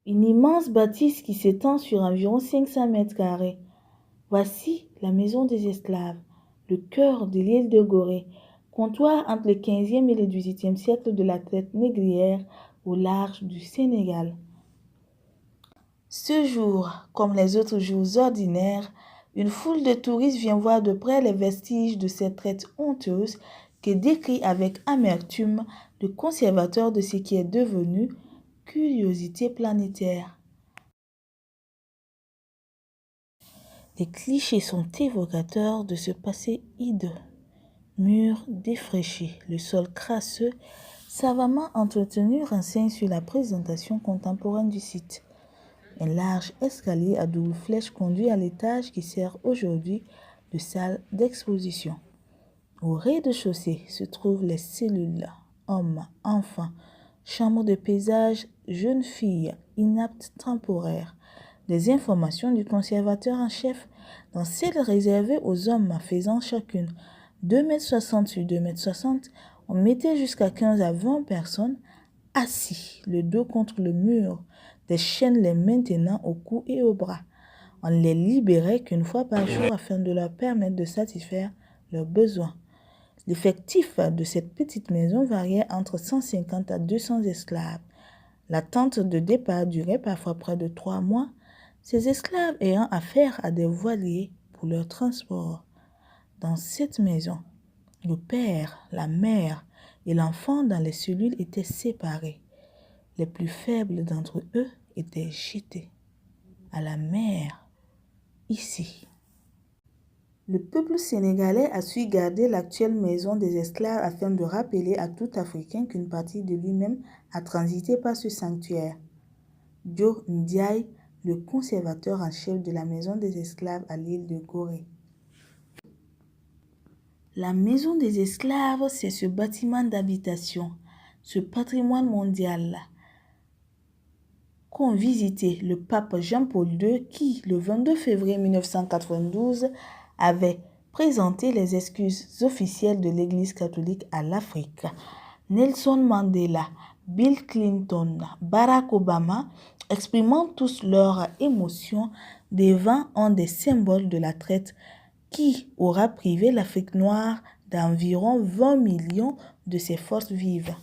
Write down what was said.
Une immense bâtisse qui s'étend sur environ 500 mètres carrés. Voici la maison des esclaves, le cœur de l'île de Gorée, comptoir entre le 15e et le 18e siècle de la traite négrière au large du Sénégal. Ce jour, comme les autres jours ordinaires, une foule de touristes vient voir de près les vestiges de cette traite honteuse que décrit avec amertume le conservateur de ce qui est devenu curiosité planétaire. Les clichés sont évocateurs de ce passé hideux. Murs défraîchis, le sol crasseux, savamment entretenu renseigne sur la présentation contemporaine du site. Un large escalier à double flèche conduit à l'étage qui sert aujourd'hui de salle d'exposition. Au rez-de-chaussée se trouvent les cellules, hommes, enfants, chambres de paysage, jeunes filles, inaptes temporaires. Les informations du conservateur en chef dans celles réservées aux hommes faisant chacune 2,60 m sur 2,60 m, on mettait jusqu'à 15 à 20 personnes assis, le dos contre le mur, des chaînes les maintenant au cou et au bras. On les libérait qu'une fois par jour afin de leur permettre de satisfaire leurs besoins. L'effectif de cette petite maison variait entre 150 à 200 esclaves. L'attente de départ durait parfois près de 3 mois, ces esclaves ayant affaire à des voiliers pour leur transport. Dans cette maison, le père, la mère et l'enfant dans les cellules étaient séparés. Les plus faibles d'entre eux étaient jetés à la mer, ici. Le peuple sénégalais a su garder l'actuelle maison des esclaves afin de rappeler à tout Africain qu'une partie de lui-même a transité par ce sanctuaire. Joe Ndiaye, le conservateur en chef de la maison des esclaves à l'île de Gorée. La maison des esclaves, c'est ce bâtiment d'habitation, ce patrimoine mondial qu'ont visité le pape Jean-Paul II qui, le 22 février 1992, avait présenté les excuses officielles de l'Église catholique à l'Afrique. Nelson Mandela, Bill Clinton, Barack Obama, exprimant tous leurs émotions devant un des symboles de la traite qui aura privé l'Afrique noire d'environ 20 millions de ses forces vives.